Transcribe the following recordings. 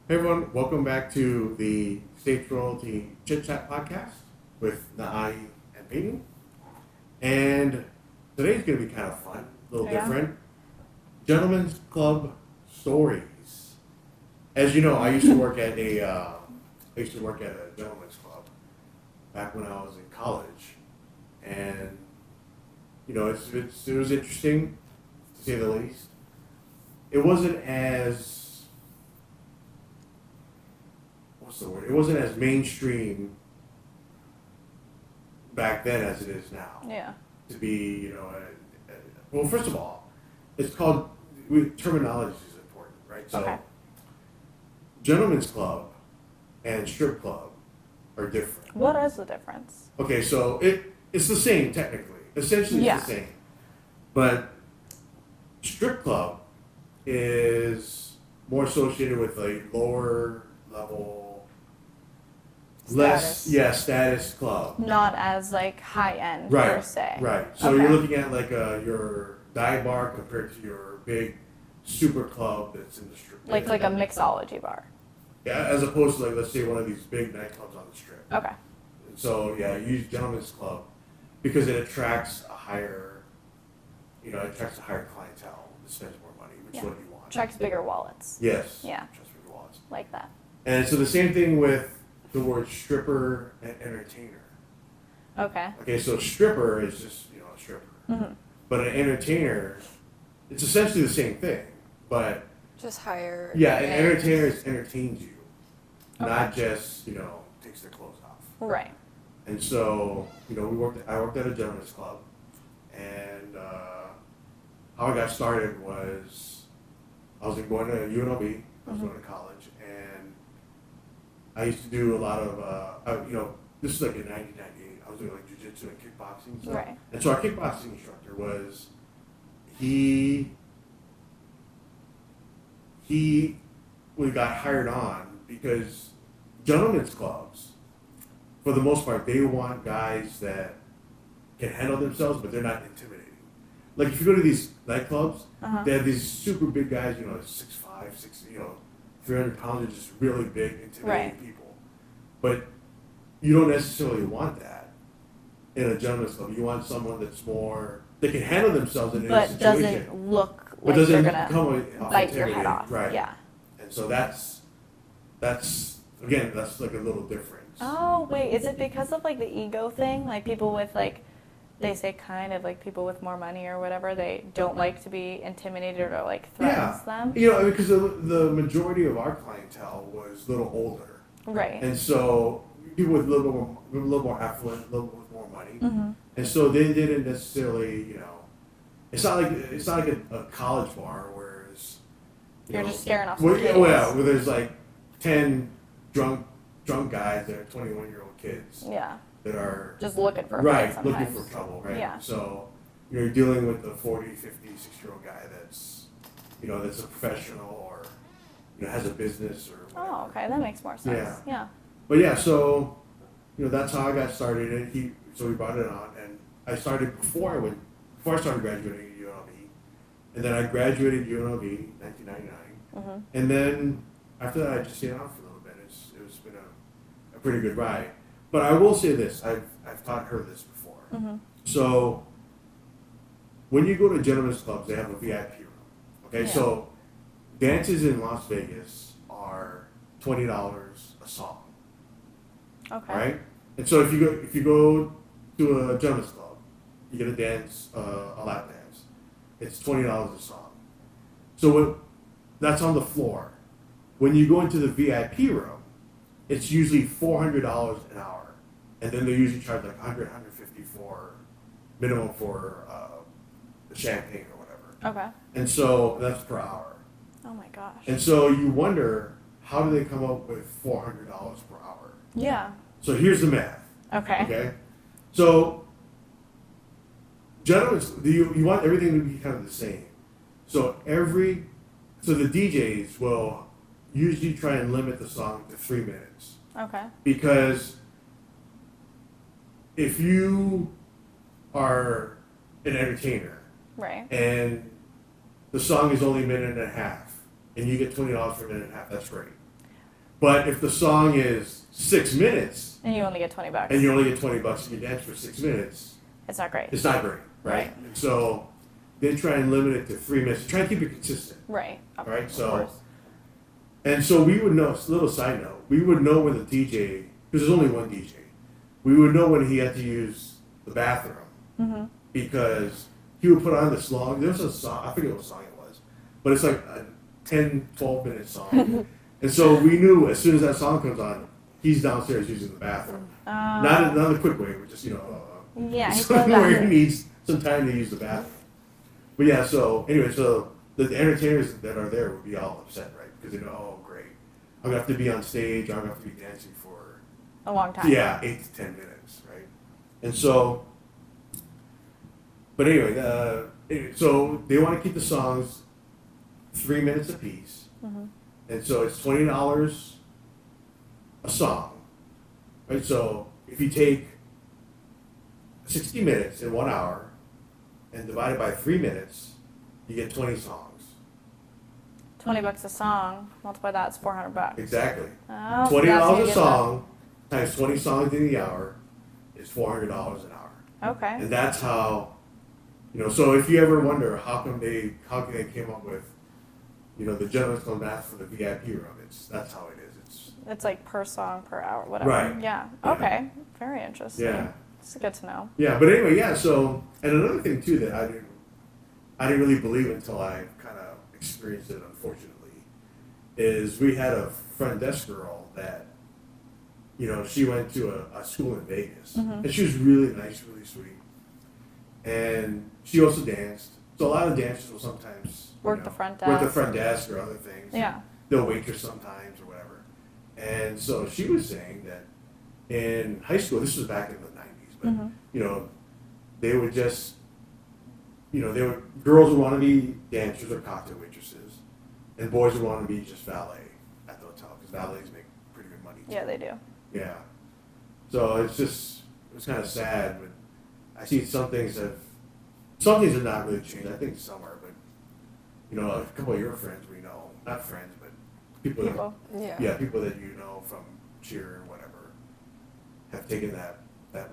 Hey everyone, welcome back to the State Royalty Chit Chat podcast with Nai and Peyton. And today's going to be kind of fun, a little different. Gentlemen's Club stories. As you know, I used to work at a gentlemen's club back when I was in college, and you know, it was interesting to say the least. It wasn't as It wasn't as mainstream back then as it is now. Yeah. To be, well, first of all, it's called, terminology is important, right? So, gentlemen's club and strip club are different. What is the difference? Okay, so it's the same technically. Essentially, it's the same. But strip club is more associated with a lower level. Status club. Not as like high end per se. Right. So you're looking at like your dive bar compared to your big super club that's in the strip. Like a mixology bar. Yeah, as opposed to like, let's say, one of these big nightclubs on the strip. Okay. So yeah, you use gentlemen's club because it attracts a higher clientele that spends more money, which is what you want. Attracts bigger wallets. Yes. Yeah. Attracts bigger wallets. Like that. And so the same thing with the word stripper and entertainer. Okay. Okay, so stripper is just, a stripper. Mm-hmm. But an entertainer, it's essentially the same thing, but... Just higher. Yeah, an entertainer entertains you, not just, takes their clothes off. Right. And so, I worked at a gentleman's club, and how I got started was, I was going to UNLV, I was going to college, and I used to do a lot of, this is like in 1998, I was doing like jiu-jitsu and kickboxing and stuff. Right. And so our kickboxing instructor was, we got hired on because gentlemen's clubs, for the most part, they want guys that can handle themselves, but they're not intimidating. Like if you go to these nightclubs, they have these super big guys, 6'5", 300 pounds, are just really big, intimidating people. But you don't necessarily want that in a gentleman's club. You want someone that's more, they can handle themselves in any situation. But doesn't look like they're going to bite your head off. Right. Yeah. And so that's like a little difference. Oh, wait. Is it because of like the ego thing? Like people with like, they say kind of like people with more money or whatever, they don't like to be intimidated or like threatens them? Because the majority of our clientele was a little older. Right. And so people with a little more affluent, a little bit more money. Mm-hmm. And so they didn't necessarily, it's not like a college bar where you're just scaring off some kids. Where there's like 10 drunk guys that are 21-year-old kids. Yeah. That are just looking for looking for trouble, right? Yeah. So you're dealing with a 40, 50, 60-year-old guy that's that's a professional or has a business or whatever. Oh, okay, that makes more sense. Yeah. But yeah, so that's how I got started. So we brought it on, and I started before I started graduating at UNLV, and then I graduated UNLV in 1999, and then after that I just stayed on for a little bit. It's been a pretty good ride. But I will say this, I've taught her this before. Mm-hmm. So when you go to gentlemen's clubs, they have a VIP room. Okay, so dances in Las Vegas are $20 a song. Okay. Right? And so if you go to a gentlemen's club, you get a dance, a lap dance. It's $20 a song. So that's on the floor. When you go into the VIP room, it's usually $400 an hour. And then they usually charge like $100, $150 for minimum for champagne or whatever. Okay. And so that's per hour. Oh my gosh. And so you wonder, how do they come up with $400 per hour? Yeah. So here's the math. Okay. So gentlemen, you want everything to be kind of the same. So the DJs will usually try and limit the song to 3 minutes. Okay. Because if you are an entertainer, right, and the song is only a minute and a half, and you get $20 for a minute and a half, that's great. But if the song is 6 minutes And you only get $20. and you only get $20 and you dance for 6 minutes, It's not great. it's not great, right? Right. And so they try and limit it to 3 minutes. Try and keep it consistent, Right. right? Of So, course. and so we would know. Little side note: we would know when the DJ, because there's only one DJ, we would know when he had to use the bathroom Mm-hmm. because he would put on this long. There was a song. I forget what song it was, but it's like a 10, 12-minute song. And so we knew as soon as that song comes on, he's downstairs using the bathroom. Not in a quick way, but just, Yeah, he where he that. needs some time to use the bathroom. But yeah, so anyway, so the entertainers that are there would be all upset, right? Because they know, oh, great. I'm going to have to be on stage, I'm going to have to be dancing for, A long time. yeah, 8 to 10 minutes, right? And so, but anyway, so they want to keep the songs 3 minutes apiece. Mm-hmm. And so it's $20 a song, right? So if you take 60 minutes in 1 hour and divide it by 3 minutes, you get 20 songs. $20 a song. Multiply that, it's $400. Exactly. Oh, $20 that's how you a get song times 20 songs in the hour is $400 an hour. that. Okay. And that's how, so if you ever wonder how come they came up with, the Gentleman's Club math for the VIP room, that's how it is. It's like per song, per hour, whatever. Right. Yeah. Yeah. Okay. Very interesting. Yeah. It's good to know. Yeah, but anyway, yeah. So, and another thing too that I didn't really believe until I kind of experienced it, unfortunately, is we had a front desk girl that, she went to a school in Vegas, Mhm. and she was really nice, really sweet, and she also danced. So a lot of dancers will sometimes Work the front work the desk. front desk or other things. Yeah. They'll waitress sometimes or whatever. And so she was saying that in high school, this was back in the 90s, but Mhm. they would just, girls would want to be dancers or cocktail waitresses, and boys would want to be just valet at the hotel because valets make pretty good money. Too. Yeah, they do. Yeah. So it's kind of sad, but I see some things have not really changed. I think some are, but a couple of your friends we know, not friends, but people. People. People that you know from cheer or whatever have taken that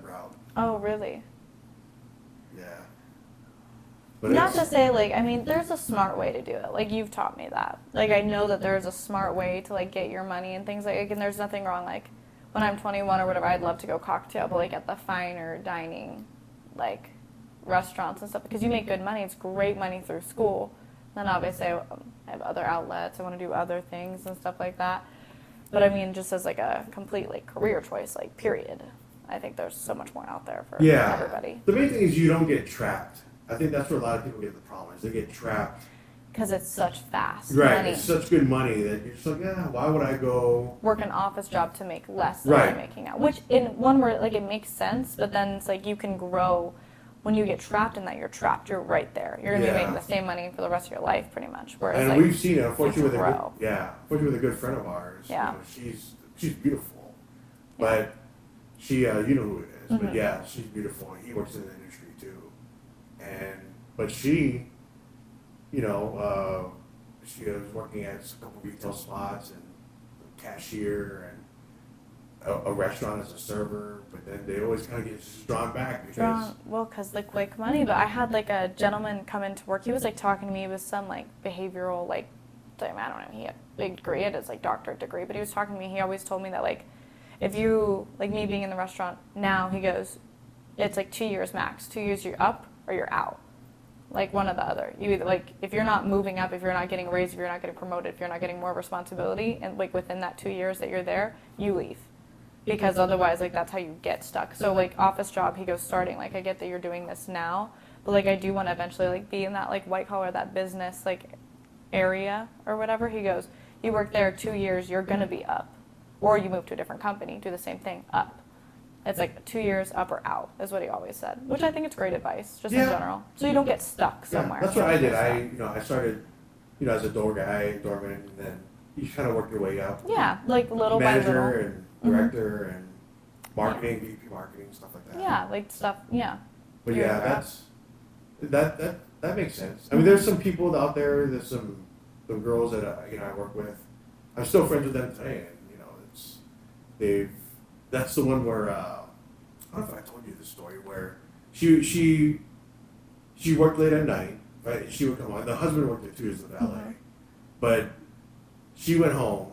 route. Oh, really? Yeah. But Not to say, there's a smart way to do it. Like, you've taught me that. Like, I know that there's a smart way to, get your money and things and there's nothing wrong, when I'm 21 or whatever, I'd love to go cocktail, but, at the finer dining, restaurants and stuff, because you make good money. It's great money through school. Then, obviously, I have other outlets. I want to do other things and stuff like that. But, just as, a complete, career choice, period. I think there's so much more out there for everybody. The main thing is you don't get trapped. I think that's where a lot of people get the problem is they get trapped. Because it's such fast Right, money. it's such good money that you're just like, why would I go Work an office job to make less than Right. you're making now. Which, in one word, it makes sense, but then it's you can grow. When you get trapped in that, you're trapped. You're right there. You're going to be making the same money for the rest of your life, pretty much. Whereas, and we've seen it, unfortunately, with grow. unfortunately with a good friend of ours. Yeah. She's beautiful, but she, you know who it is. But Mhm. yeah, she's beautiful. And he works in the industry too, but she, she was working at a couple retail spots and cashier and a restaurant as a server. But then they always kind of get drawn back because because the quick money. But I had a gentleman come into work. He was talking to me with some behavioral I don't know. He had a big degree. He had his doctorate degree. But he was talking to me. He always told me that if you me being in the restaurant now, he goes, it's 2 years max. 2 years you're up or you're out. One or the other. You either if you're not moving up, if you're not getting a raise, if you're not getting promoted, if you're not getting more responsibility, and within that 2 years that you're there, you leave. Because otherwise, that's how you get stuck. So, office job, he goes, starting, I get that you're doing this now, but, I do want to eventually, be in that, white collar, that business, area or whatever. He goes, you work there 2 years, you're going to be up. Or you move to a different company, do the same thing, up. It's 2 years up or out, is what he always said, which I think it's great advice, just in general. So you don't get stuck somewhere. That's what I did. I started, as a doorman, and then you kind of work your way up. Yeah, little by little. Manager and director and marketing, VP marketing, stuff like that. Yeah, stuff, yeah. But yeah, that makes sense. I mean, there's some people out there, there's some girls that I work with. I'm still friends with them today, and That's the one where I don't know if I told you the story where she worked late at night, right? She would come home. The husband worked there too as the valet, but she went home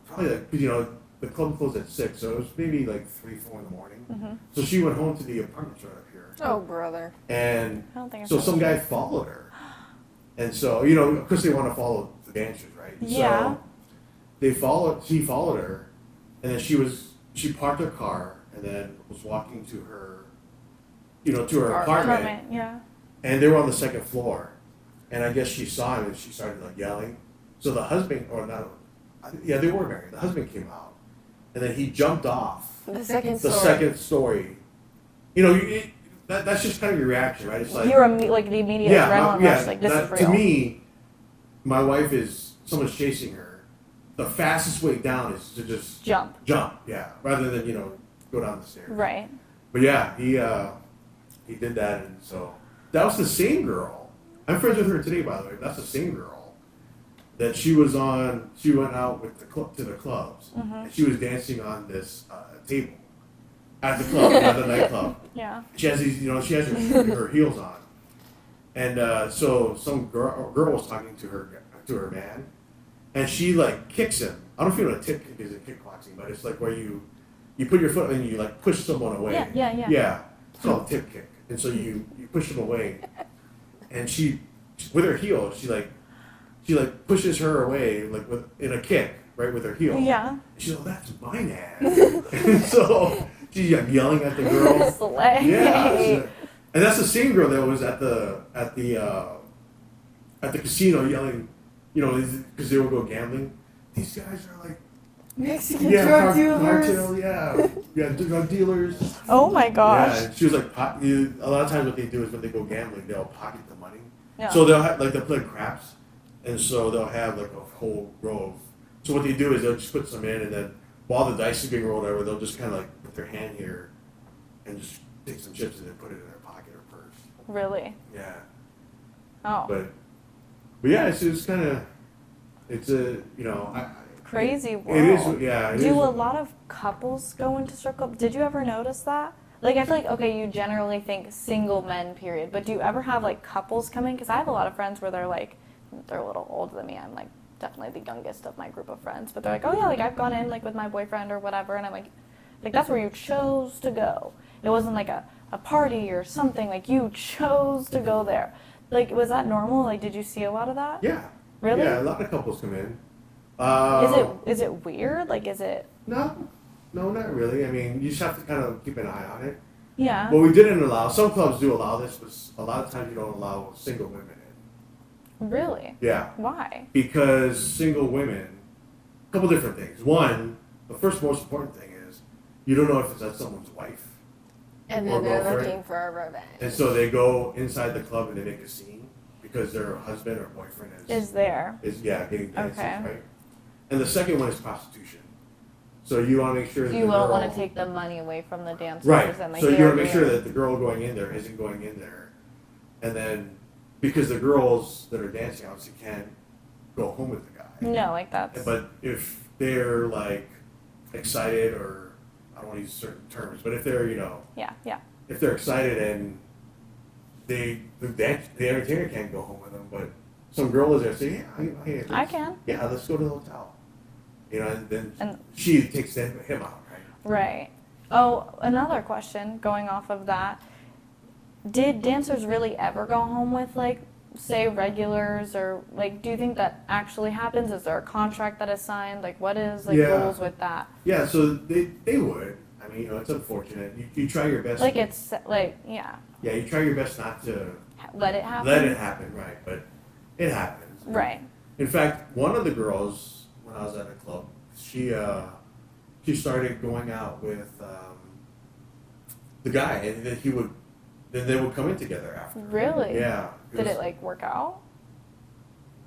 probably like, you know, the club closed at 6, so it was maybe like 3, 4 in the morning. So she went home to the apartments right up here, Oh, brother. and I don't think so some guy followed her, and so you know, of course they want to follow the dancers, right? Yeah. So he followed her, and then she parked her car and then was walking to her, you know, to her apartment, Yeah. and they were on the second floor, and I guess she saw him and she started like yelling. So the husband, or not, yeah, they were married. The husband came out, and then he jumped off The second the story. second story. You know, that's just kind of your reaction, right? It's like, You're like the immediate adrenaline rush, like this is real. To me, my wife is someone's chasing her. The fastest way down is to just Jump. yeah, rather than, you know, go down the stairs. Right. But yeah, he did that, and so that was the same girl. I'm friends with her today, by the way. That's the same girl that she was on. She went out with to the clubs, and she was dancing on this table at the club, at the nightclub. Yeah. She has these, you know, she has her heels on, and so some girl was talking to her man, and she like kicks him. I don't know if you know what a tip kick is in kickboxing, but it's like where you put your foot and you like push someone away. Yeah. Yeah, it's called a tip kick, and so you push them away, and she with her heel she pushes her away like in a kick, right, with her heel. Yeah. She's like, that's my man. And so she's like yelling at the girl. Slay. Yeah. And that's the same girl that was at the casino yelling, you know, because they would go gambling. These guys are like Mexican drug dealers. Cartel, drug dealers. Oh my gosh. Yeah, and she was like, a lot of times what they do is when they go gambling, they'll pocket the money. Yeah. So they'll play craps, and so they'll have like a whole row of. So what they do is they'll just put some in, and then while the dice is being rolled over, they'll just kind of like put their hand here, and just take some chips and then put it in their pocket or purse. Really? Yeah. Oh. But yeah, it's kind of, it's a, you know, Crazy world. It is, yeah. It Do is. a lot of couples go into strip club? Did you ever notice that? Like, I feel like, okay, you generally think single men, period. But do you ever have, like, couples come in? Because I have a lot of friends where they're, like, they're a little older than me. I'm, like, definitely the youngest of my group of friends. But they're like, oh, yeah, like, I've gone in, like, with my boyfriend or whatever. And I'm like, that's where you chose to go. It wasn't, like, a party or something. Like, you chose to go there. Like, was that normal? Like, did you see a lot of that? Yeah. Really? Yeah, a lot of couples come in. Is it weird? Like, is it? No, not really. I mean, you just have to kind of keep an eye on it. Yeah. What we didn't allow, some clubs do allow this, but a lot of times you don't allow single women in. Really? Yeah. Why? Because single women, a couple different things. One, the first most important thing is you don't know if that's someone's wife. And Or then they're girlfriend. looking for a revenge. And so they go inside the club and they make a scene because their husband or boyfriend Is there? is getting dances, Okay. right? And the second one is prostitution. So you want to make sure that You the don't girl, want to take the money away from the dancers. right. And like So you they're want to make sure doing- that the girl going in there isn't going in there, and then because the girls that are dancing obviously can't go home with the guy. No, like that's. But if they're like excited, or I don't want to use certain terms, but if they're, you know, Yeah. if they're excited and the entertainer can't go home with them, but some girl is there saying, yeah, I can. Yeah, let's go to the hotel. You know, and then And- she takes him out, right? Right. Oh, another question going off of that. Did dancers really ever go home with, like, say, regulars, or, like, do you think that actually happens? Is there a contract that is signed? Like, what is, like, Yeah. rules with that? Yeah, so they would. I mean, you know, it's unfortunate. You try your best. Like, it's, like, yeah, Yeah, you try your best not to let it happen? let it happen, right? But it happens. Right. In fact, one of the girls, when I was at a club, she started going out with the guy, and then they would come in together after. Really? Yeah. Did it, like, work out?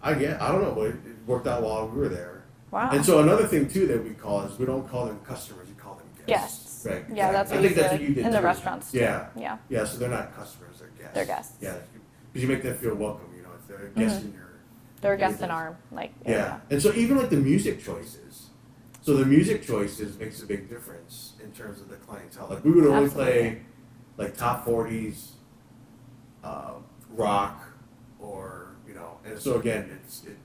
I don't know, but it worked out while we were there. Wow. And so another thing too that we call is we don't call them customers, we call them guests. Guests. Right. Yeah, that's I what think you that's did what you did in the too. restaurants, too. Yeah. Yeah. Yeah, so they're not customers, they're guests. They're guests. Yeah, because you make them feel welcome, you know, if they're guests in your. They're guests in Anything. our, like, Yeah. area. And so even like the music choices, So the music choices makes a big difference in terms of the clientele. Like we would only play like top 40s, rock, or and so again, it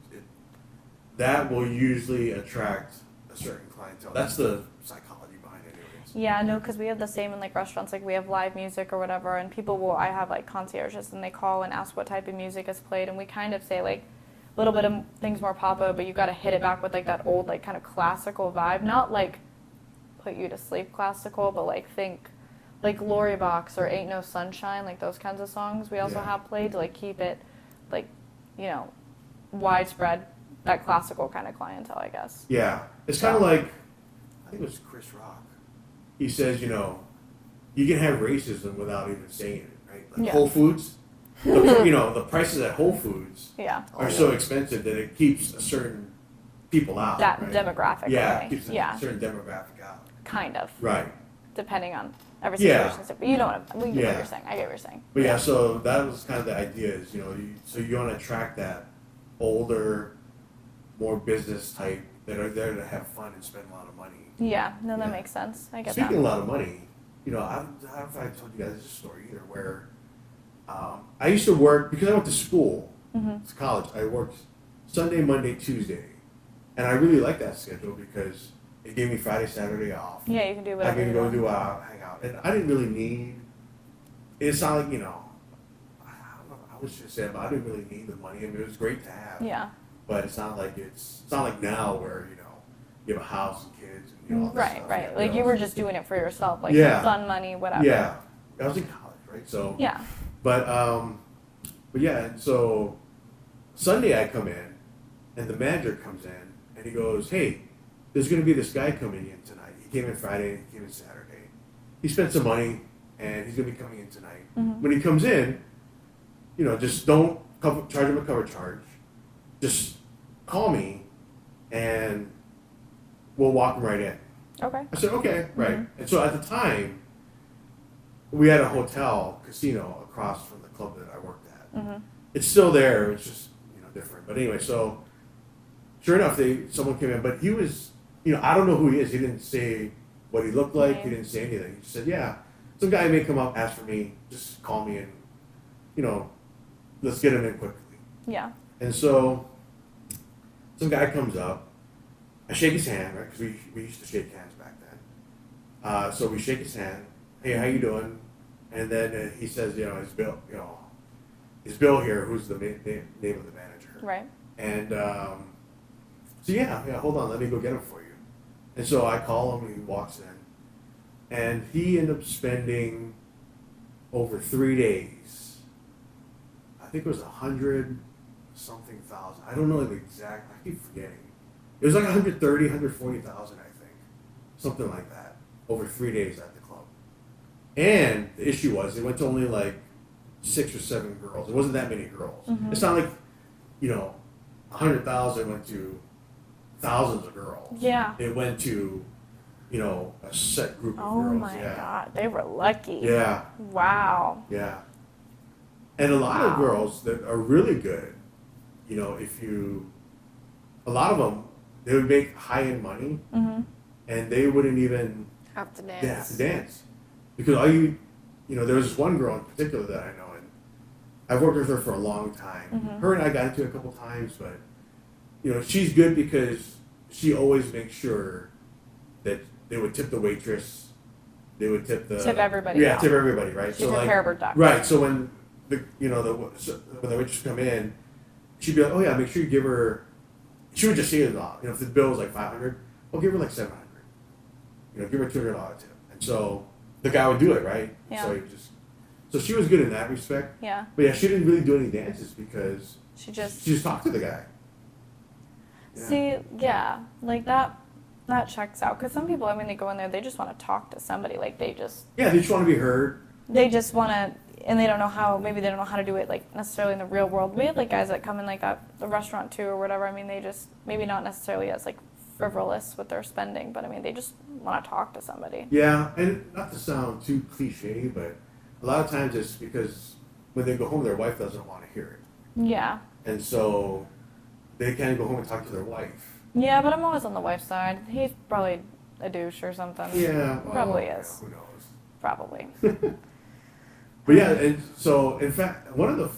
that will usually attract a certain clientele. That's the psychology behind it, anyways. Yeah, no, because we have the same in like restaurants. Like we have live music or whatever, and people will. I have like concierges, and they call and ask what type of music is played, and we kind of say like a little bit of things more pop-up, but you got to hit it back with like that old like kind of classical vibe, not like put you to sleep classical, but like think like Glory Box or Ain't No Sunshine, like those kinds of songs. We also have played to like keep it like widespread, that classical kind of clientele, I guess. Yeah, it's kind of like, I think it was Chris Rock. He says, you can have racism without even saying it, right? Like Whole Foods, the prices at Whole Foods are so expensive that it keeps a certain people out. That right? demographic. Yeah, it keeps a certain demographic out. Kind of. Right. Depending on every situation. But you know what Yeah. you're saying. I get what you're saying. But yeah, so that was kind of the idea is, so you want to attract that older, more business type that are there to have fun and spend a lot of money. Yeah, no, that makes sense. I get that. Speaking of a lot of money, I don't know if I told you guys this story either, where I used to work, because I went to school, to college, I worked Sunday, Monday, Tuesday, and I really liked that schedule because it gave me Friday, Saturday off. Yeah, you can do whatever I can you go want. do hang out, and I didn't really need. It's not like I don't know. I was just saying, but I didn't really need the money. I mean, it was great to have. Yeah. But it's not like now where you have a house and kids and all this Right, stuff, right. Like you were just doing it for yourself, like fun money, whatever. Yeah, I was in college, right? So yeah. But yeah. And so Sunday I come in, and the manager comes in, and he goes, "Hey, there's going to be this guy coming in tonight. He came in Friday, and he came in Saturday. He spent some money, and he's going to be coming in tonight. When he comes in, just don't charge him a cover charge. Just call me, and we'll walk him right in." Okay. I said, "Okay, right." And so at the time, we had a hotel casino across from the club that I worked at. It's still there. It's just different. But anyway, so sure enough, someone came in, but he was I don't know who he is. He didn't say what he looked like. He didn't say anything. He just said, "Yeah, some guy may come up, ask for me. Just call me, and let's get him in quickly." Yeah. And so some guy comes up. I shake his hand, right? Because we used to shake hands back then. So we shake his hand. "Hey, how you doing?" And then he says, "Is Bill, is Bill here? Who's the name of the manager?" Right. And so yeah, hold on, let me go get him for you. And so I call him. He walks in, and he ended up spending over 3 days. I think it was 100 something thousand. I don't know the exact. I keep forgetting. It was like 130, 140,000, I think, something like that, over 3 days at the club. And the issue was it went to only like 6 or 7 girls. It wasn't that many girls. It's not like 100,000 went to thousands of girls. Yeah. It went to a set group of Oh girls. my God, they were lucky. Yeah. Wow. Yeah. And a lot of girls that are really good, a lot of them, they would make high-end money, and they wouldn't even Have to dance. have to dance. Because there was this one girl in particular that I know, and I've worked with her for a long time. Her and I got into it a couple times, but, she's good because she always makes sure that they would tip the waitress, they would tip everybody. Yeah, out. tip everybody, right? She took care of her ducks. Right, so when when the waitress come in, she'd be like, "Oh yeah, make sure you give her." She would just say it all. If the bill was like $500, I'll give her like $700. Give her $200 tip. And so the guy would do it, right? Yeah. So she was good in that respect. Yeah. But yeah, she didn't really do any dances because She just talked to the guy. Yeah. see, yeah, like that checks out. Because some people, they go in there, they just want to talk to somebody. Like they just want to be heard. They just want to, and they don't know how. Maybe they don't know how to do it like necessarily in the real world. We have like guys that come in like at the restaurant too or whatever. They just maybe not necessarily as like frivolous with their spending, but they just want to talk to somebody. Yeah, and not to sound too cliche, but a lot of times it's because when they go home, their wife doesn't want to hear it. Yeah. And so they kind of go home and talk to their wife. Yeah, but I'm always on the wife's side. He's probably a douche or something. Yeah, Probably well, is. Who knows? Probably. But yeah, and so in fact, one of the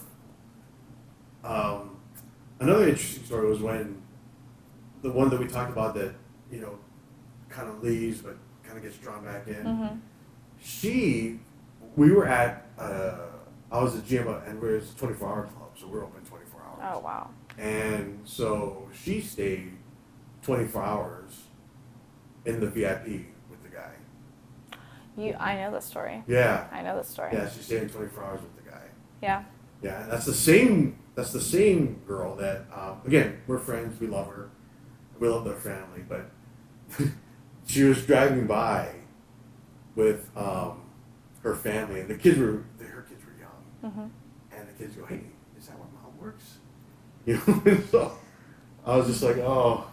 another interesting story was when the one that we talked about that kind of leaves but kind of gets drawn back in. Mm-hmm. We were at I was at gym and we're a 24-hour club, so we're open 24 hours. Oh, wow. And so she stayed 24 hours in the VIP with the guy. I know this story. Yeah. I know this story. Yeah, she stayed 24 hours with the guy. Yeah. Yeah, and that's the same girl that again, we're friends, we love her, we love their family, but she was driving by with her family, and her kids were young, Mm-hmm. and the kids go, "Hey, is that where mom works?" And so I was just like, "Oh,"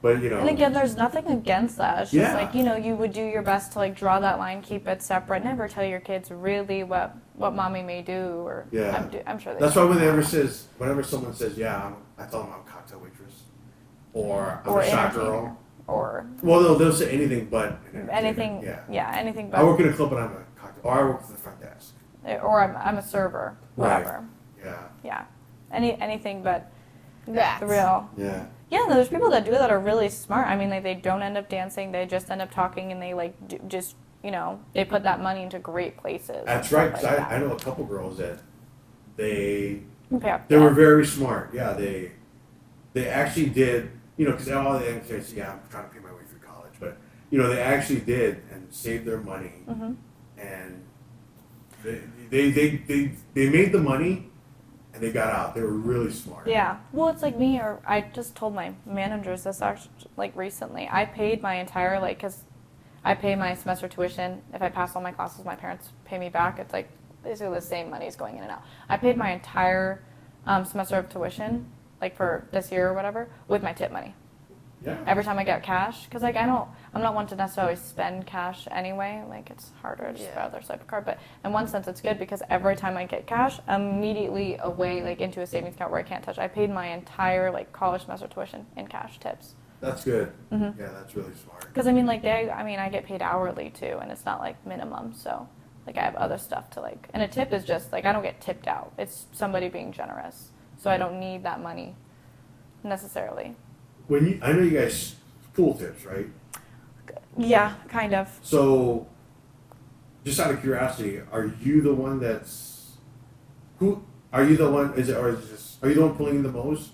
but And again, there's nothing against that. It's just Yeah. like, you would do your best to like draw that line, keep it separate, never tell your kids really what mommy may do, or Yeah. I'm sure they That's do. why whenever someone says, "Yeah," I tell them I'm a cocktail waitress, or I'm Or a shot entertainer. girl. Or Well, they'll say anything but an anything, entertainer. yeah, anything I but, work in a club and I'm a cocktail, or I work at the front desk. or I'm a server, whatever. Yeah. Yeah, anything but That. the real. Yeah. Yeah, there's people that do that are really smart. I mean, like they don't end up dancing; they just end up talking, and they like they put that money into great places. That's and right. stuff 'Cause like I know a couple girls that they that. they were very smart. Yeah, they actually did. Because all the kids, yeah, I'm trying to pay my way through college, but they actually did and saved their money, Mm-hmm. and they made the money, and they got out. They were really smart. Yeah. Well, it's like me, or I just told my managers this actually, like recently. I paid my entire, because I pay my semester tuition. If I pass all my classes, my parents pay me back. It's like basically the same money is going in and out. I paid my entire semester of tuition, like for this year or whatever, with my tip money. Yeah. Every time I get cash, because like I'm not one to necessarily spend cash anyway. Like it's harder just for other type of card. But in one sense, it's good because every time I get cash, immediately away like into a savings account where I can't touch. I paid my entire like college semester tuition in cash tips. That's good. Mm-hmm. Yeah, that's really smart. Because I mean, like I get paid hourly too, and it's not like minimum. So like I have other stuff to like, and a tip is just like I don't get tipped out. It's somebody being generous, so I don't need that money necessarily. I know you guys pool tips, right? Yeah, kind of. So, just out of curiosity, are you the one are you the one? Are you the one pulling the most?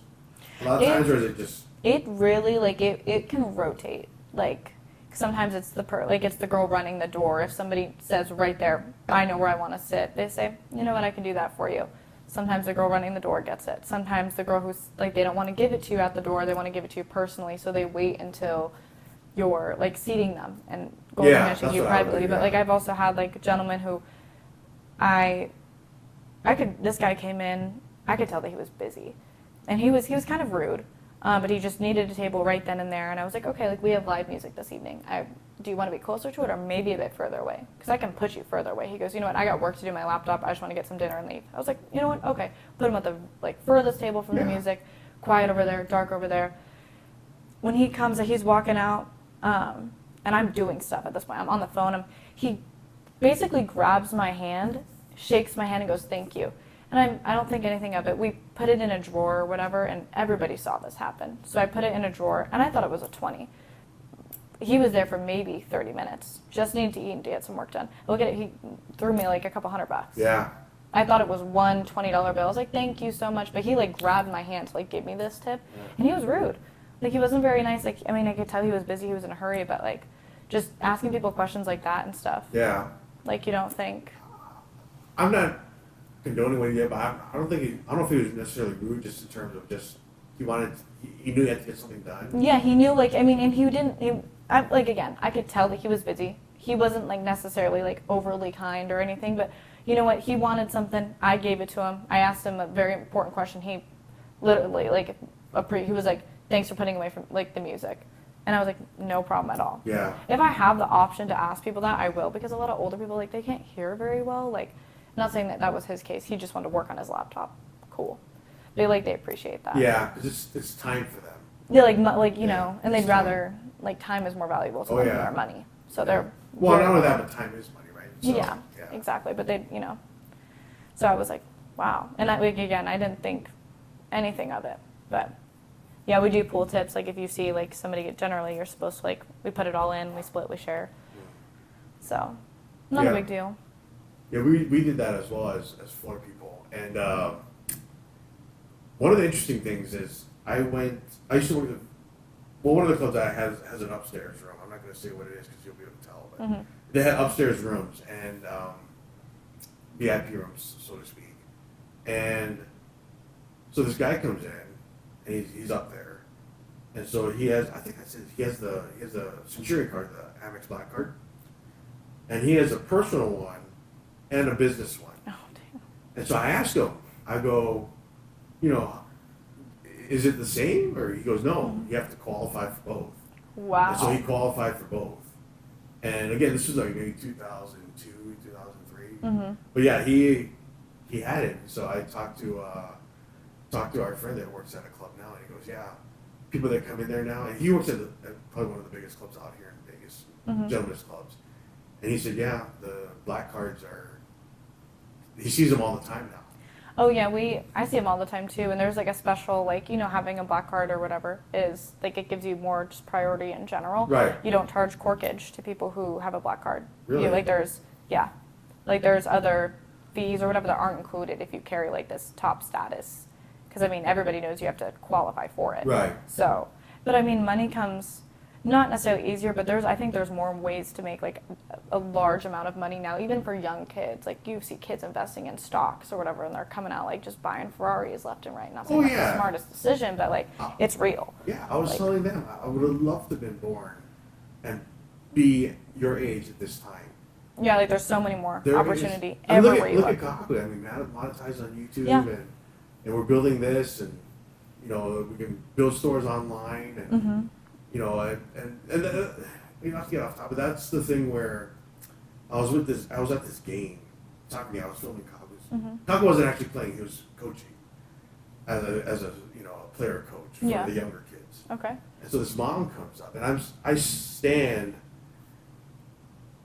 A lot of times, or is it just? It really it can rotate. Like sometimes it's it's the girl running the door. If somebody says right there, I know where I want to sit, they say, you know what, I can do that for you. Sometimes the girl running the door gets it. Sometimes the girl who's like they don't want to give it to you at the door, they want to give it to you personally, so they wait until you're like seating them and going Yeah, and that's you what I would privately. do, But yeah. like I've also had like gentlemen who this guy came in, I could tell that he was busy. And he was kind of rude. But he just needed a table right then and there, and I was like, okay, like we have live music this evening. Do you want to be closer to it, or maybe a bit further away? Because I can push you further away. He goes, you know what? I got work to do on my laptop. I just want to get some dinner and leave. I was like, you know what? Okay. Put him at the furthest table from the Yeah. music, quiet over there, dark over there. When he comes, he's walking out, and I'm doing stuff at this point. I'm on the phone. He basically grabs my hand, shakes my hand, and goes, thank you. And I don't think anything of it. We put it in a drawer or whatever, and everybody saw this happen. So I put it in a drawer, and I thought it was a 20. He was there for maybe 30 minutes. Just needed to eat and to get some work done. Look at it. He threw me like a couple $100. Yeah. I thought it was one $20 bill. I was like, thank you so much. But he like grabbed my hand to like give me this tip, and he was rude. Like he wasn't very nice. Like I mean, I could tell he was busy. He was in a hurry, but like just asking people questions like that and stuff. Yeah. Like you don't think. I'm not condoning what he did, but I don't know if he was necessarily rude, just in terms of he knew he had to get something done. Yeah, he knew, like, I mean, and he didn't, again, I could tell that he was busy. He wasn't, like, necessarily, like, overly kind or anything, but you know what? He wanted something. I gave it to him. I asked him a very important question. He literally, like, he was like, thanks for putting away from, like, the music. And I was like, no problem at all. Yeah. If I have the option to ask people that, I will, because a lot of older people, like, they can't hear very well. Like, not saying that was his case. He just wanted to work on his laptop. Cool. They appreciate that. Yeah, because it's time for them. Yeah, like you Yeah, know, and they'd it's time. rather like time is more valuable to Oh, them yeah. than their money. So they're Well, very- not only that, but time is money, right? So, yeah, exactly. But they, you know, so I was like, wow. And I, like again, I didn't think anything of it, but yeah, we do pool tips. Like if you see like somebody get, generally you're supposed to like we put it all in, we split, we share. So not Yeah. a big deal. Yeah, we did that as well as floor people. And one of the interesting things is I used to work at, well, one of the clubs I has an upstairs room. I'm not going to say what it is because you'll be able to tell, but Mm-hmm. they had upstairs rooms and VIP rooms, so to speak. And so this guy comes in and he's up there. And so he has, I think I said, he has the security card, the Amex Black card. And he has a personal one and a business one. Oh damn. And so I asked him, I go, you know, is it the same? Or he goes, no, you have to qualify for both. Wow. And so he qualified for both. And again, this was like maybe 2002, 2003. Mm-hmm. But yeah, he had it. So I talked to our friend that works at a club now, and he goes, yeah, people that come in there now, and he works at probably one of the biggest clubs out here in Vegas, Mm-hmm. gentlemen's clubs. And he said, yeah, the black cards he sees them all the time now. Oh yeah, I see them all the time too. And there's like a special, like, you know, having a black card or whatever is like it gives you more just priority in general. Right. You don't charge corkage to people who have a black card. Really? Like there's other fees or whatever that aren't included if you carry like this top status. Because I mean, everybody knows you have to qualify for it. Right. So, but I mean, money comes not necessarily easier, but I think there's more ways to make like a large amount of money now, even for young kids. Like you see kids investing in stocks or whatever, and they're coming out like just buying Ferraris left and right. Not saying that's the smartest decision, but like it's real. Yeah, I was Like- telling them I would have loved to have been born and be your age at this time. Yeah, like there's so many more There opportunity is, and everywhere you look look. at Kaku. I mean, monetize on YouTube, Yeah. and we're building this, and you know, we can build stores online, and Mm-hmm. you know, and you know, not to get off topic, but that's the thing where I was at this game. I was filming Kaku's. Mm-hmm. Kaku wasn't actually playing; he was coaching as a you know, a player coach for Yeah. the younger kids. Okay. And so this mom comes up, and I stand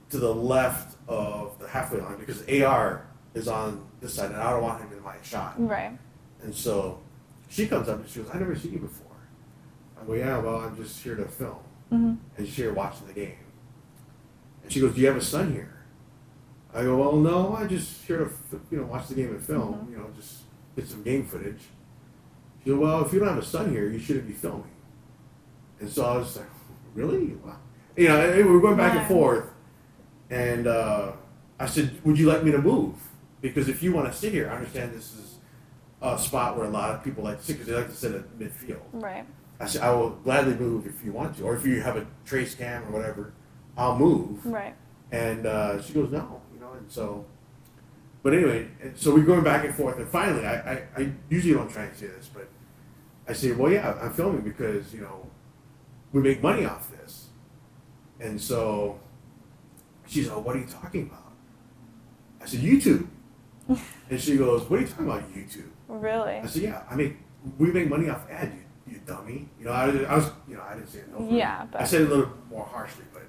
to the left of the halfway line because AR is on this side, and I don't want him in my shot. Right. And so she comes up and she goes, "I've never seen you before." I go, "Yeah, well, I'm just here to film." Mm-hmm. And she's here watching the game. And she goes, "Do you have a son here?" I go, "Well, no, I'm just here to watch the game and film. Mhm. You know, just get some game footage." She goes, "Well, if you don't have a son here, you shouldn't be filming." And so I was like, "Really?" Wow. You know, and we were going back and Right. forth. And I said, "Would you like me to move? Because if you want to sit here, I understand this is a spot where a lot of people like to sit because they like to sit at midfield." Right. I said, "I will gladly move if you want to, or if you have a trace cam or whatever, I'll move." Right. And she goes, "No," you know. And so, but anyway, and so we're going back and forth, and finally, I usually don't try and say this, but I say, "Well, yeah, I'm filming because you know we make money off this." And so she's like, "What are you talking about?" I said, "YouTube." And she goes, "What are you talking about, YouTube?" Really. I said, "Yeah, we make money off ad, you dummy." You know, I was, you know, I didn't say it. No, Yeah, but I said it a little more harshly, but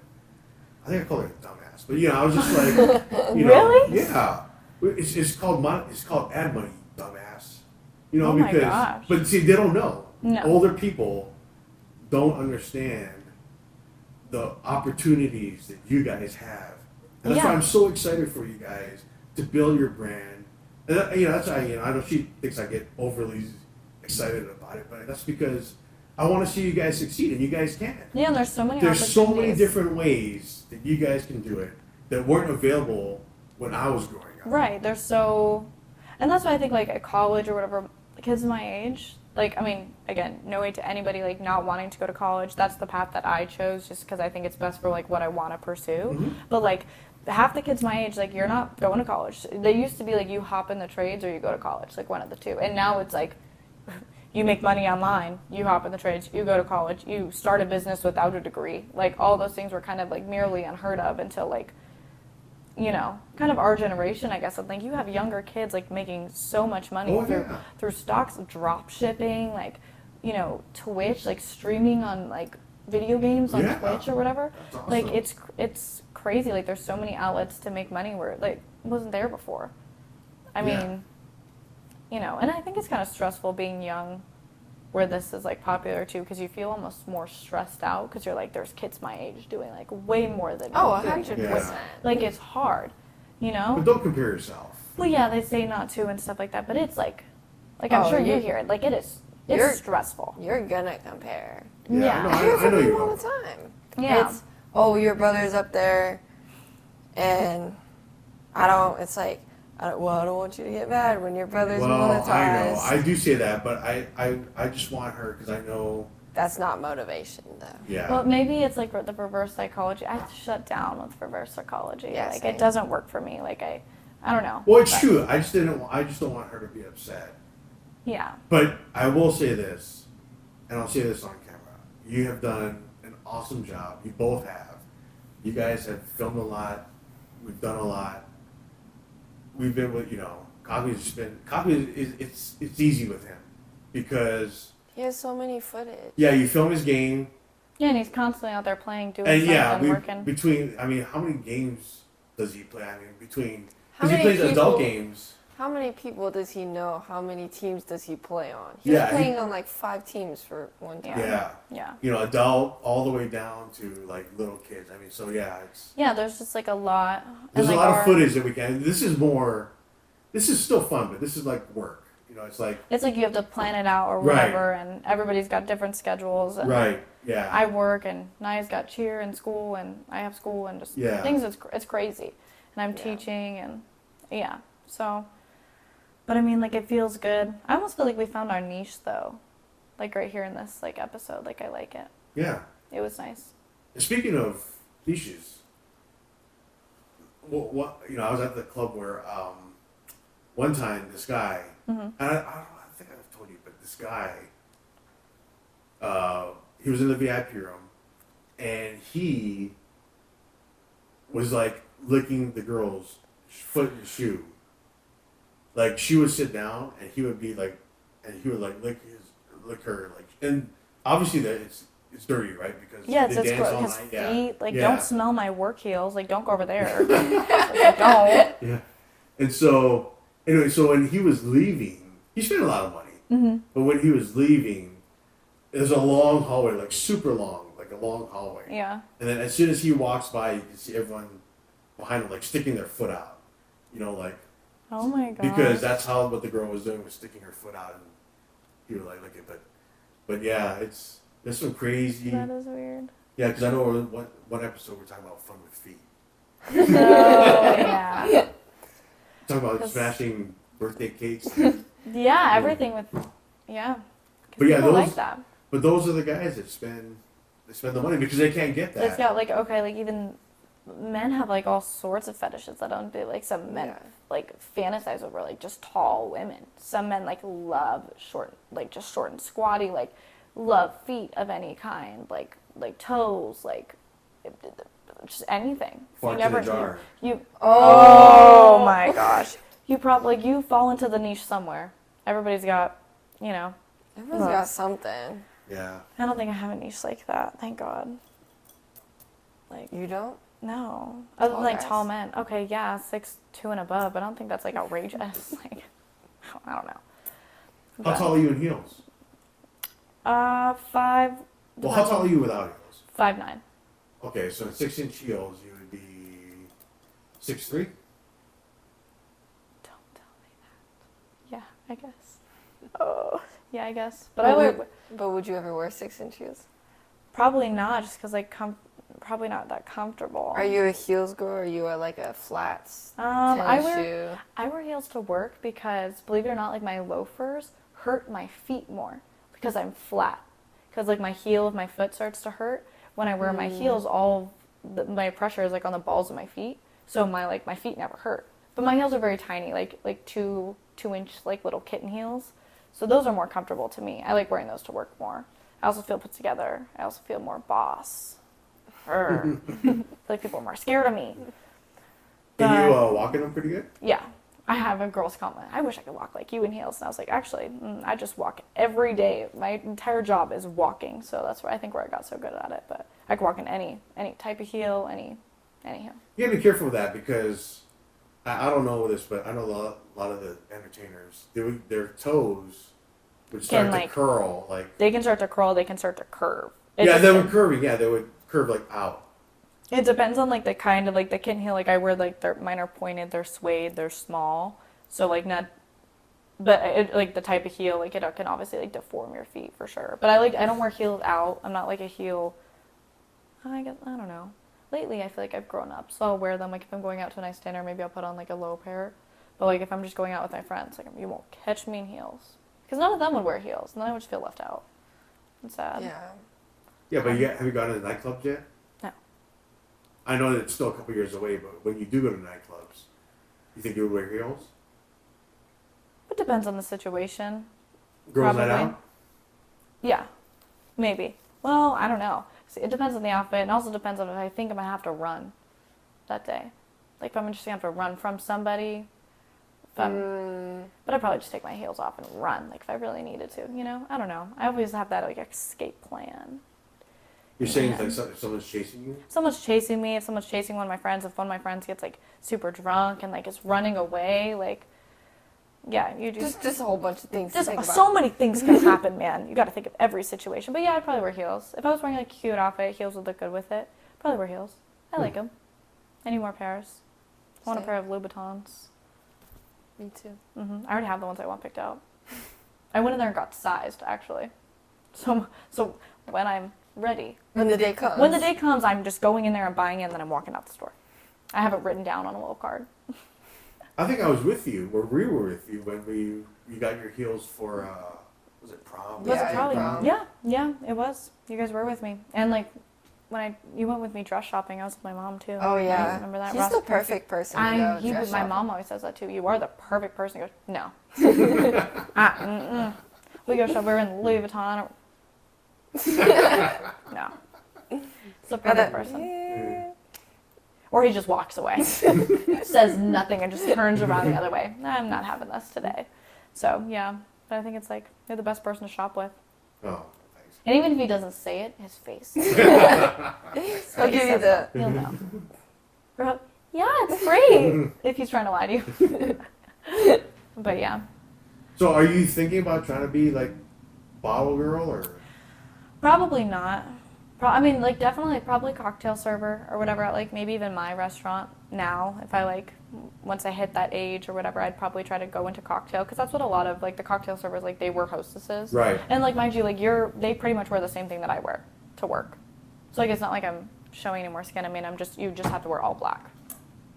I think I called her a dumbass. But you know, I was just like, you know, Really? yeah, it's called ad money, dumbass. You know, Oh my because gosh. but see, they don't know. No. Older people don't understand the opportunities that you guys have, and that's why Yeah. I'm so excited for you guys to build your brand. And you know, that's why, you know, I know she thinks I get overly excited about it, but that's because I want to see you guys succeed, and you guys can. Yeah, and there's so many There's so many opportunities. different ways that you guys can do it that weren't available when I was growing up. Right. They're so, and that's why I think like at college or whatever, kids my age, like, I mean, again, no way to anybody like not wanting to go to college. That's the path that I chose just because I think it's best for like what I want to pursue. Mhm. But like half the kids my age, like you're not going to college. They used to be like you hop in the trades or you go to college, like one of the two. And now it's like you make money online, you hop in the trades, you go to college, you start a business without a degree. Like all those things were kind of like merely unheard of until like, you know, kind of our generation, I guess. I'm like, you have younger kids like making so much money Oh, through yeah. through stocks, drop shipping, like you know, Twitch, like streaming on like video games on Yeah. Twitch or whatever. That's awesome. Like it's crazy. Like there's so many outlets to make money where like wasn't there before. I Yeah. mean, you know, and I think it's kind of stressful being young, where this is like popular too, because you feel almost more stressed out because you're like there's kids my age doing like way more than Oh, me. 100%. Like it's hard, you know. But don't compare yourself. Well, yeah, they say not to and stuff like that, but it's like I'm Oh, sure you you- hear it. Like it's you're- stressful. You're gonna compare. Yeah, Yeah. no, I hear I from know you people all will. the time. Yeah. It's, oh, your brother's up there, and it's like, I don't want you to get mad when your brother's Well, I know. monetized. I do say that, but I just want her because I know. That's not motivation, though. Yeah. Well, maybe it's like the reverse psychology. I shut down with reverse psychology. Yeah, like same. it doesn't work for me. Like I don't know. Well, it's But- true. I just don't want her to be upset. Yeah. But I will say this, and I'll say this on camera. You have done an awesome job. You both have. You guys have filmed a lot. We've done a lot. We've been with, Coffee is it's easy with him because He has so many footage. yeah, you film his game Yeah, and he's constantly out there playing, doing and something, yeah, working. how many games does he play? I mean, How because he many plays adult people- games. How many people does he know? How many teams does he play on? He's Yeah, playing on like 5 teams for one time. Yeah. Yeah. Adult all the way down to like little kids. I mean, so yeah, it's Yeah, there's just like a lot. there's and, a like, lot of footage that we can. This is still fun, but this is like work. It's like It's like you have to plan it out or Right. whatever, and everybody's got different schedules. And right, yeah, I work, and Naya's got cheer and school, and I have school, and just Yeah. things. It's crazy, and I'm Yeah. teaching, and yeah. So, but I mean, like it feels good. I almost feel like we found our niche though, like right here in this like episode. Like I like it. yeah. It was nice. And speaking of niches, what I was at the club where one time this guy, Mhm. and I think I've told you, but this guy, he was in the VIP room, and he was like licking the girl's foot and shoe. Like she would sit down, and he would be like, and he would like lick her, like, and obviously that it's dirty, right? Because Yeah, it's they just dance all his night. feet. Like, Yeah. don't smell my work heels. Like, don't go over there. Like, don't. Yeah. And so, anyway, so when he was leaving, he spent a lot of money. Mm-hmm. But when he was leaving, there's a long hallway, like super long, like a long hallway. Yeah. And then as soon as he walks by, you can see everyone behind him, like sticking their foot out. Like, Oh my god. because that's what the girl was doing, was sticking her foot out, and he would like lick it. But yeah, there's some crazy. That is weird. Yeah, because I know one episode we're talking about fun with feet. Oh yeah. Talking about 'Cause- smashing birthday cakes. Yeah, everything with. Yeah. 'Cause But yeah, people those- like that. But those are the guys that spend the money because they can't get that. It's got like like even men have like all sorts of fetishes that don't be like some men Yeah. like fantasize over like just tall women. Some men like love short and squatty, like love feet of any kind, like toes, like just anything. Farts in a jar. You Oh, my gosh. You fall into the niche somewhere. Everybody's got, Everyone's got something. Yeah. I don't think I have a niche like that, thank God. Like, You don't? no. Other than Tall like guys. tall men. Okay, yeah, 6'2" and above, but I don't think that's like outrageous. Like, I don't know. How tall are you in heels? 5. Well, how tall are you without heels? 5'9". Okay, so in 6-inch heels, you would be 6'3". Don't tell me that. Yeah, I guess. Oh, yeah, I guess. But I would But would you ever wear 6 inches? probably not, just because like probably not that comfortable. Are you a heels girl or are you like a flats I tennis wear shoe? I wear heels to work because, believe it or not, like my loafers hurt my feet more because I'm flat. Because like my heel of my foot starts to hurt when I wear my heels. My pressure is like on the balls of my feet, so my feet never hurt. But my heels are very tiny, like 2-inch like little kitten heels. So those are more comfortable to me. I like wearing those to work more. I also feel put together. I also feel more boss. I feel like people are more scared of me. Can you But- walk in them pretty good? Yeah, I have a girl's comment. I wish I could walk like you in heels. And I was like, actually, I just walk every day. My entire job is walking, so that's where I think where I got so good at it. But I can walk in any type of heel, any heel. You gotta be careful with that because I don't know this, but I know a lot of the entertainers, their toes would start to curl. Like they can start to curl, they can start to curve. They would curve. Yeah, they would curve like out. It depends on like the kind of like the kitten heel. Like I wear like mine are pointed, they're suede, they're small, so like not. But like the type of heel, like it can obviously like deform your feet for sure. But I don't wear heels out. I'm not like a heel. I don't know. Lately, I feel like I've grown up, so I'll wear them. Like if I'm going out to a nice dinner, maybe I'll put on like a low pair. But like if I'm just going out with my friends, like you won't catch me in heels because none of them would wear heels, and then I would just feel left out. It's sad. Yeah. Yeah, but have you gone to the nightclubs yet? No. I know that it's still a couple years away, but when you do go to nightclubs, you think you would wear heels? It depends on the situation. Girls night Probably. out? Yeah, maybe. Well, I don't know. See, it depends on the outfit, and also depends on if I think I'm gonna have to run that day. Like if I'm just gonna have to run from somebody. But I'd probably just take my heels off and run, like if I really needed to. You know, I don't know. I always have that like escape plan. You're saying like if someone's chasing you? If someone's chasing me, if someone's chasing one of my friends, if one of my friends gets like super drunk and like is running away, like, yeah, you do. Just a whole bunch of things to think about. So many things can happen, man. You got to think of every situation. But yeah, I'd probably wear heels. If I was wearing like a cute outfit, heels would look good with it. Probably wear heels. I like them. I need more pairs. I want a pair of Louboutins. Me too. I already have the ones I want picked out. I went in there and got sized, actually. So when I'm ready. When the day comes. When the day comes, I'm just going in there and buying it, and then I'm walking out the store. I have it written down on a little card. I think I was with you, or we were with you when you got your heels for, was it prom? Was it probably? Prom? Yeah, it was. You guys were with me. And like, when you went with me dress shopping, I was with my mom too. Oh yeah. Remember that? He's the perfect person to go dress my shopping. mom always says that too. You are the perfect person. He goes, no. We go shop. We're in Louis Vuitton. No. It's the perfect person. Yeah. Or he just walks away, says nothing, and just turns around the other way. I'm not having this today. So yeah, but I think it's like you're the best person to shop with. Oh, thanks. And even if he doesn't say it, his face. He'll give you the. You'll know. Yeah, it's great. If he's trying to lie to you. But yeah. So are you thinking about trying to be like bottle girl or? Probably not. I mean, like, definitely, probably cocktail server or whatever at, like, maybe even my restaurant now. If I, like, once I hit that age or whatever, I'd probably try to go into cocktail. Because that's what a lot of, like, the cocktail servers, like, they were hostesses. Right. And, like, mind you, like, they pretty much wear the same thing that I wear to work. So, like, it's not like I'm showing any more skin. I mean, you just have to wear all black.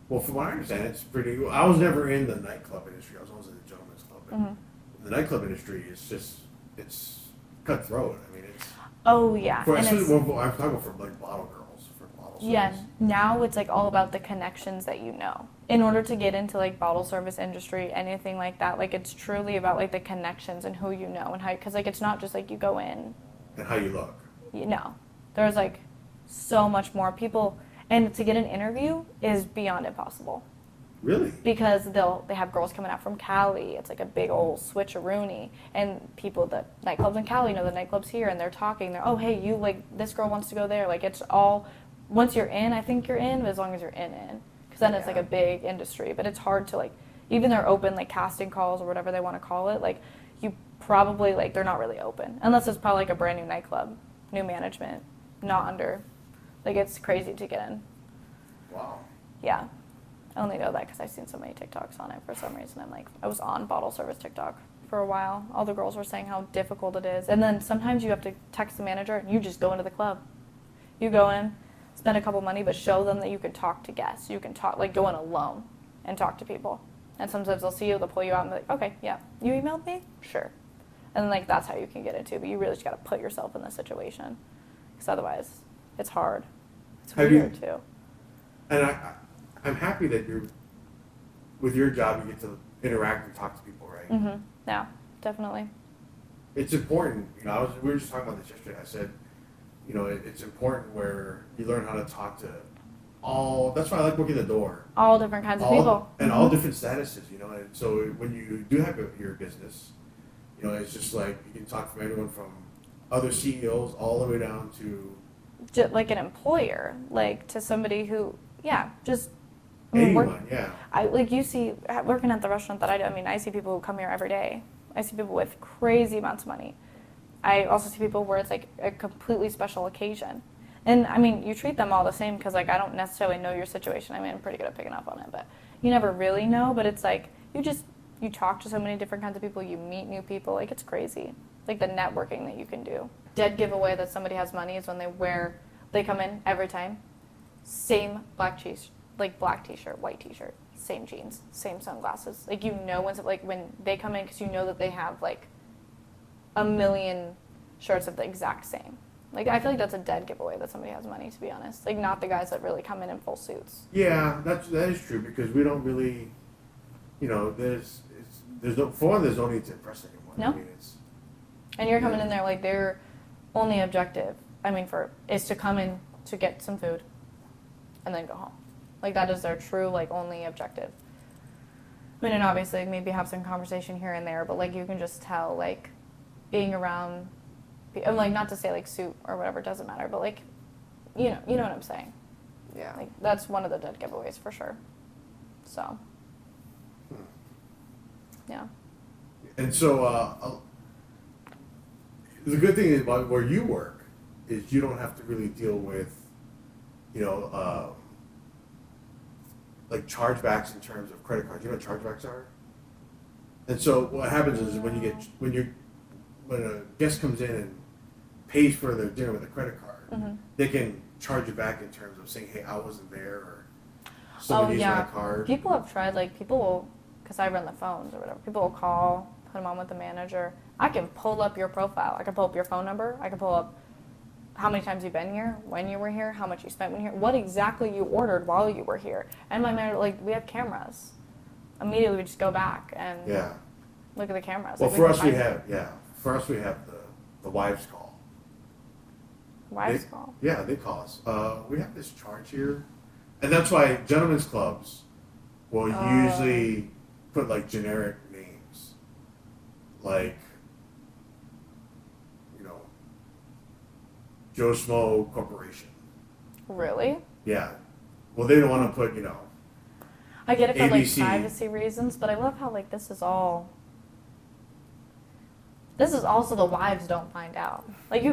Well, from what I understand, it's pretty. I was never in the nightclub industry. I was always in the gentleman's club. And the nightclub industry is just, it's cutthroat. I mean, it's. Oh, yeah. I'm talking for like bottle girls, for bottle service. Yeah, now it's like all about the connections that you know. In order to get into like bottle service industry, anything like that, like it's truly about like the connections and who you know and how, because like it's not just like you go in. And how you look. You know, there's like so much more people, and to get an interview is beyond impossible. Really? Because they have girls coming out from Cali. It's like a big old switcheroony. And people, the nightclubs in Cali know the nightclubs here, and they're talking. They're, oh, hey, you, like, this girl wants to go there. Like, it's all, once you're in, I think you're in, but as long as you're in. Because then it's like a big industry. But it's hard to, like, even their open, like, casting calls or whatever they want to call it, like, you probably, like, they're not really open. Unless it's probably like a brand new nightclub, new management, not under, like, it's crazy to get in. Wow. Yeah. I only know that because I've seen so many TikToks on it for some reason. I was on bottle service TikTok for a while. All the girls were saying how difficult it is. And then sometimes you have to text the manager and you just go into the club. You go in, spend a couple money, but show them that you can talk to guests. You can talk, like go in alone and talk to people. And sometimes they'll see you, they'll pull you out and be like, okay, yeah, you emailed me? Sure. And like that's how you can get into it. But you really just got to put yourself in the situation. Because otherwise, it's hard. It's weird too. And I'm happy that with your job, you get to interact and talk to people, right? Mm-hmm. Yeah, definitely. It's important. You know, we were just talking about this yesterday. I said, you know, it's important where you learn how to talk to all. That's why I like working the door. All different kinds of people. And all different statuses, you know. And so when you do have your business, you know, it's just like you can talk from anyone from other CEOs all the way down to Just like an employer, like to somebody who, just I mean, anyone. Yeah. I like you see working at the restaurant that I do. I mean, I see people who come here every day. I see people with crazy amounts of money. I also see people where it's like a completely special occasion, and I mean, you treat them all the same because like I don't necessarily know your situation. I mean, I'm pretty good at picking up on it, but you never really know. But it's like you talk to so many different kinds of people. You meet new people. Like it's crazy. Like the networking that you can do. Dead giveaway that somebody has money is when they come in every time, same black t-shirt, white t-shirt, same jeans, same sunglasses. Like you know when they come in because you know that they have like a million shirts of the exact same. Like I feel like that's a dead giveaway that somebody has money, to be honest. Like not the guys that really come in full suits. Yeah, that is true because we don't really, you know, there's no need to impress anyone. No. I mean, And you're coming in there like their only objective, is to come in to get some food and then go home. Like that is their true like only objective. I mean, and obviously maybe have some conversation here and there, but like you can just tell like being around, like not to say like suit or whatever, doesn't matter, but like, you know what I'm saying. Yeah. Like that's one of the dead giveaways for sure. So, yeah. And so the good thing about where you work is you don't have to really deal with, you know, like chargebacks in terms of credit cards. You know what chargebacks are? And so what happens is when a guest comes in and pays for their dinner with a credit card, Mm-hmm. they can charge you back in terms of saying, "Hey, I wasn't there," or "Someone used my card." People have tried, like, people will, because I run the phones or whatever, people will call, put them on with the manager. I can pull up your profile. I can pull up your phone number. I can pull up how many times you've been here, when you were here, how much you spent when you were here, what exactly you ordered while you were here. And my manager, like, we have cameras. Immediately we just go back and look at the cameras. Well, like, for us we have the wives call. Wives call? Yeah, they call us. We have this charge here, and that's why gentlemen's clubs will usually put like generic names, like, you know, Joe Schmo Corporation. Really? Yeah. Well, they don't want to put, you know, I get it for like ABC. privacy reasons, but I love how like this is also the wives don't find out. Like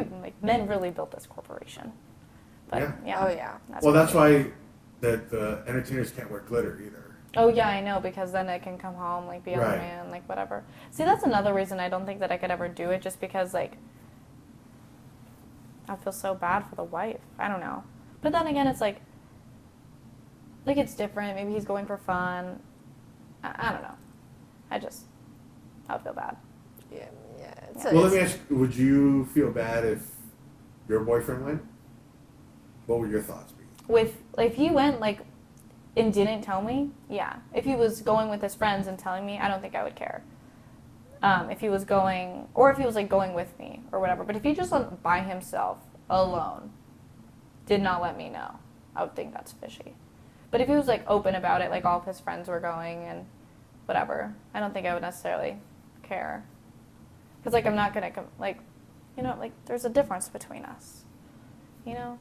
men really built this corporation. But yeah. Oh yeah. That's why the entertainers can't wear glitter either. Oh yeah, I know, because then it can come home like be on Right. the man, like whatever. See, that's another reason I don't think that I could ever do it, just because like I feel so bad for the wife. I don't know. But then again, it's like it's different. Maybe he's going for fun. I don't know. I would feel bad. Yeah. Well, let me ask you, would you feel bad if your boyfriend went? What would your thoughts be? If he went like and didn't tell me, yeah. If he was going with his friends and telling me, I don't think I would care. If he was going, or if he was like going with me or whatever. But if he just went by himself, alone, did not let me know, I would think that's fishy. But if he was like open about it, like all of his friends were going and whatever, I don't think I would necessarily care. Because like I'm not gonna there's a difference between us, you know.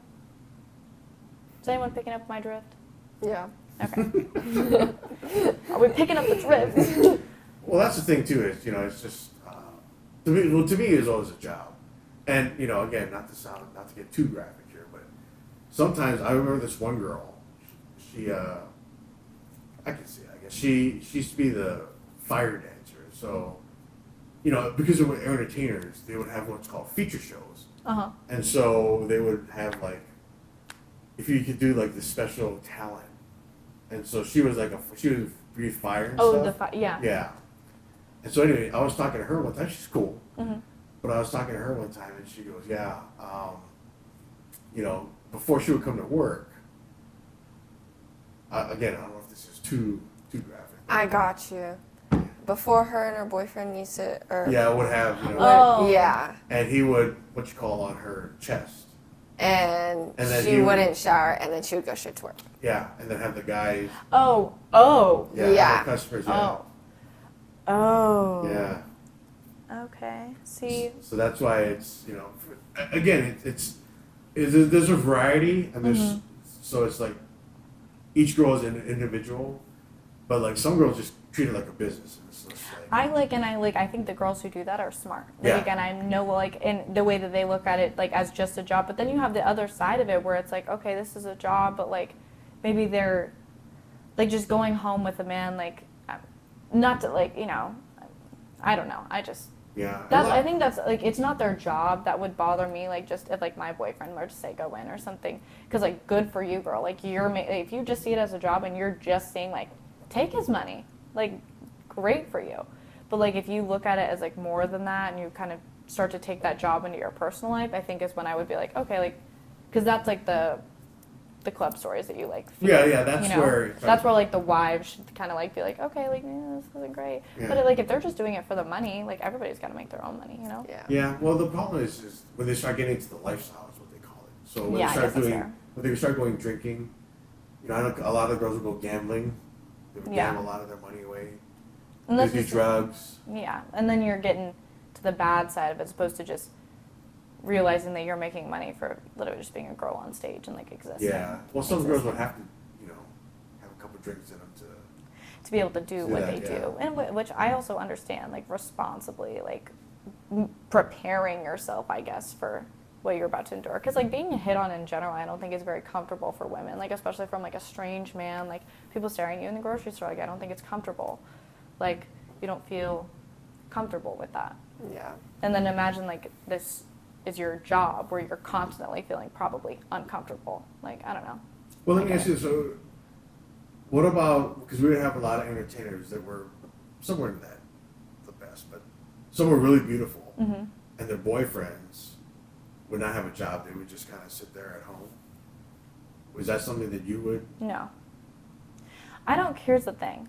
Is anyone picking up my drift? Yeah. Okay. Are we picking up the drift? Well, that's the thing too. Is, you know, it's just to me, it's always a job, and you know, again, not to get too graphic here, but sometimes I remember this one girl. She, I can see it, I guess she used to be the fire dancer. So, you know, because they were entertainers, they would have what's called feature shows, and so they would have like, if you could do like the special talent, and so she was breathe fire and stuff. Yeah. Yeah. And so anyway, I was talking to her one time. She's cool. Mm-hmm. But I was talking to her one time, and she goes, "Yeah, you know, before she would come to work. Again, I don't know if this is too graphic. I got you. Before her and her boyfriend used to, would have, you know, Oh. yeah. and he would on her chest, and then she wouldn't shower, and then she would go straight to work. Yeah, and then have the guys. Oh. Yeah. Have the customers. Yeah. Oh. Yeah. Okay. See. So that's why it's, you know, again, there's a variety, and there's so it's like each girl is an individual, but like some girls just treat it like a business. And it's just like, I think the girls who do that are smart. Like, Yeah. again, I know, like, in the way that they look at it, like, as just a job. But then you have the other side of it where it's like, okay, this is a job, but like, maybe they're like just going home with a man, like, not to, like, you know, I don't know. yeah. I think that's like, it's not their job that would bother me. Like, just if like my boyfriend were to say go in or something, because like, good for you, girl. Like, if you just see it as a job and you're just seeing like, take his money, like, great for you. But like, if you look at it as like more than that, and you kind of start to take that job into your personal life, I think is when I would be like, okay, like, because that's like the club stories that you like feel, yeah. That's you know? where That's where like the wives should kind of like be like, okay, like, yeah, this isn't great. Yeah. But like, if they're just doing it for the money, like, everybody's got to make their own money, you know? Yeah. Yeah. Well, the problem is when they start getting into the lifestyle is what they call it. So when Yeah, I they start guess that's doing, fair. when they start going drinking, you know, I know a lot of girls will go gambling. They would Yeah. gamble a lot of their money away. And They that's do just, drugs. yeah, and then you're getting to the bad side of it, as opposed to just realizing that you're making money for literally just being a girl on stage and like existing. Yeah. Well, some girls would have to, you know, have a couple drinks in them to. be able to do what that, they yeah. do, and which I also understand, like, responsibly, like, preparing yourself, I guess, for what you're about to endure. Because like, being hit on in general, I don't think is very comfortable for women, like, especially from like a strange man, like people staring at you in the grocery store. Like, I don't think it's comfortable. Like, you don't feel comfortable with that. Yeah. And then imagine like this is your job where you're constantly feeling probably uncomfortable. Like, I don't know. Well, let me ask you. So, what about, because we have a lot of entertainers that were somewhere in that the best, but some were really beautiful, Mm-hmm. and their boyfriends would not have a job. They would just kind of sit there at home. Was that something that you would? No. I don't, here's the thing.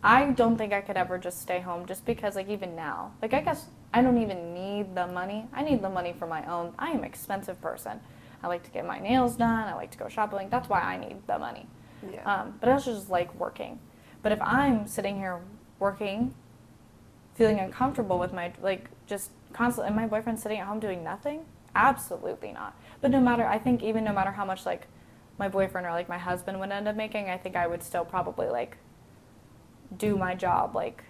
I don't think I could ever just stay home, just because, like, even now, like, I guess I don't even need the money. I need the money for my own. I am an expensive person. I like to get my nails done. I like to go shopping. That's why I need the money. Yeah. But I also just like working. But if I'm sitting here working, feeling uncomfortable with my, like, just constantly, and my boyfriend's sitting at home doing nothing, absolutely not. But I think even no matter how much, like, my boyfriend or, like, my husband would end up making, I think I would still probably, like, do my job, like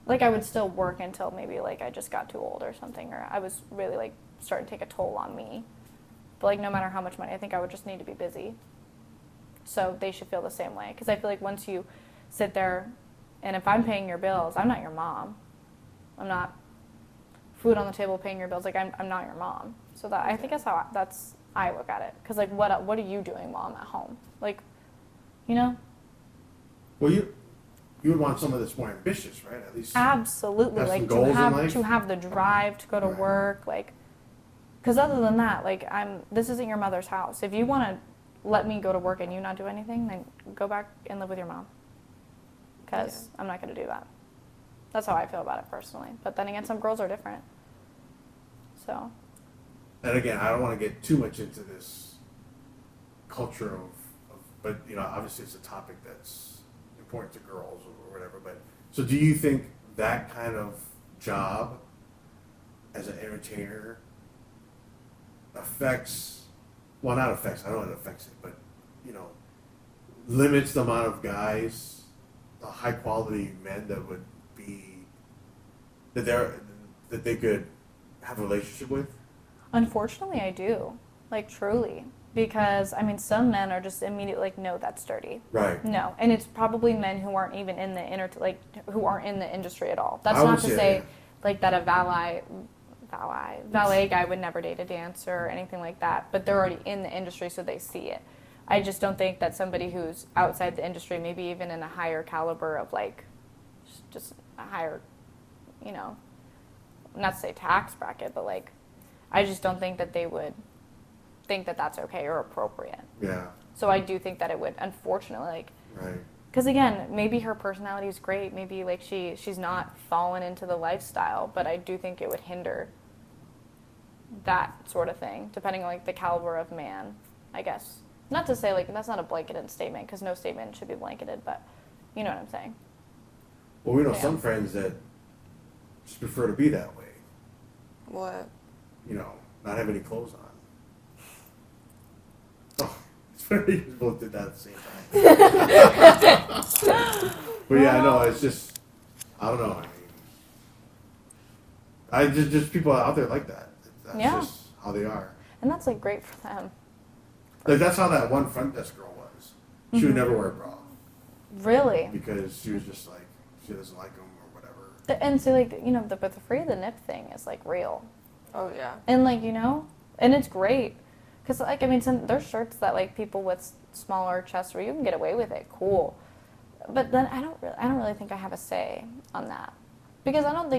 I would still work until maybe, like, I just got too old or something, or I was really, like, starting to take a toll on me. But, like, no matter how much money, I think I would just need to be busy. So they should feel the same way. Because I feel like once you sit there, and if I'm paying your bills, I'm not your mom. I'm not food on the table paying your bills. Like, I'm not your mom. So that, I think that's how I look at it. Because, like, what are you doing while I'm at home? Like, you know? Well, you would want someone that's more ambitious, right? At least. Absolutely. Have some Like, goals in life? to have the drive to go to Right. work, like, because other than that, like, this isn't your mother's house. If you want to let me go to work and you not do anything, then go back and live with your mom. Because I'm not going to do that. That's how I feel about it personally. But then again, some girls are different. So. And again, I don't want to get too much into this culture of but, you know, obviously it's a topic that's important to girls or whatever. But so, do you think that kind of job as an entertainer affects? Well, not affects. I don't know if it affects it, but, you know, limits the amount of guys, the high quality men that would be that they could have a relationship with. Unfortunately, I do. Like, truly. Because, I mean, some men are just immediately like, no, that's dirty. Right. No. And it's probably men who aren't even in the who aren't in the industry at all. That's I would not to say, say, yeah. like, that a valet guy would never date a dancer or anything like that. But they're already in the industry, so they see it. I just don't think that somebody who's outside the industry, maybe even in a higher caliber of, like, just a higher, you know, not to say tax bracket, but, like, I just don't think that they would think that that's okay or appropriate. Yeah. So I do think that it would, unfortunately, like, Right. because again, maybe her personality is great, maybe, like, she's not fallen into the lifestyle, but I do think it would hinder that sort of thing, depending on like the caliber of man, I guess. Not to say like that's not a blanketed statement, because no statement should be blanketed, but you know what I'm saying. Well, we know Yeah. some friends that just prefer to be that way. What? You know, not have any clothes on. Oh, it's funny you both did that at the same time. But yeah, no, it's just, I don't know. I mean, just people out there like that. That's Yeah. just how they are. And that's like great for them. Like that's how that one front desk girl was. She would never wear a bra Really. because she was just like she doesn't like them or whatever. And so like you know but the free the nip thing is like real. Oh yeah. And like you know, and it's great, cause like I mean, there's shirts that like people with smaller chests where you can get away with it, cool. But then I don't really think I have a say on that, because I don't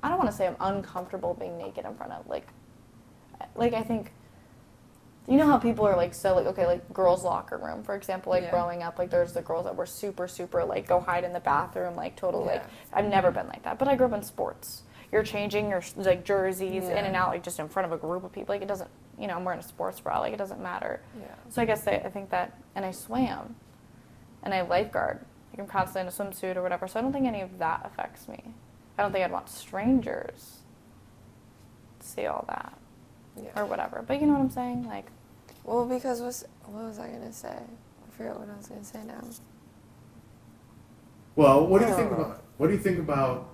want to say I'm uncomfortable being naked in front of like I think, you know how people are like so like okay like girls' locker room for example like Yeah. growing up like there's the girls that were super like go hide in the bathroom like total like Yeah. I've never been like that, but I grew up in sports. You're changing your like jerseys Yeah. in and out like just in front of a group of people, like it doesn't, you know, I'm wearing a sports bra, like it doesn't matter. Yeah. So I guess I think that, and I swam and I lifeguard, like I'm constantly in a swimsuit or whatever, so I don't think any of that affects me. I don't think I'd want strangers to see all that Yeah. or whatever, but you know what I'm saying, like Well, because what was I gonna say? I forget what I was gonna say now. Well, what do you I think don't know. about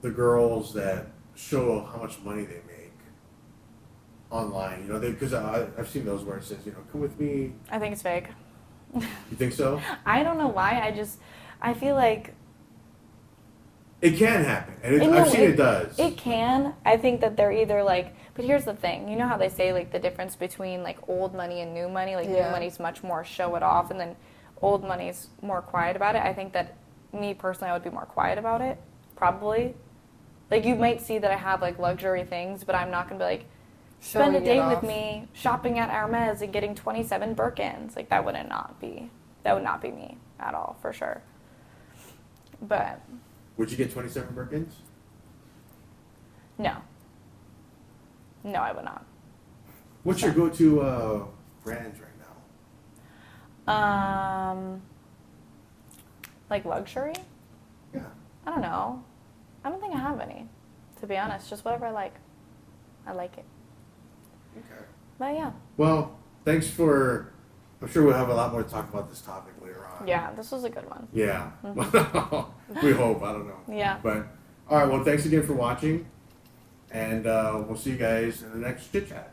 the girls that show how much money they make online? You know, because I've seen those where it says, you know, come with me. I think it's fake. You think so? I don't know why, I feel like It can happen, and I know I've seen it does. It can. I think that they're either like, but here's the thing. You know how they say like the difference between like old money and new money? Like Yeah. new money's much more show it off, and then old money's more quiet about it. I think that me personally, I would be more quiet about it, probably. Like you might see that I have like luxury things, but I'm not gonna be like, spend a Showing it day off. with me shopping at Hermes and getting 27 Birkins. Like that would not be me at all, for sure. But Would you get 27 Birkins? no. No, I would not. What's your go-to brands right now? Like luxury? Yeah. I don't know. I don't think I have any, to be honest. Just whatever I like. I like it. Okay. But yeah. Well, thanks for. I'm sure we'll have a lot more to talk about this topic later on. Yeah, this was a good one. Yeah. We hope. I don't know. Yeah. But all right. Well, thanks again for watching, and we'll see you guys in the next chit chat.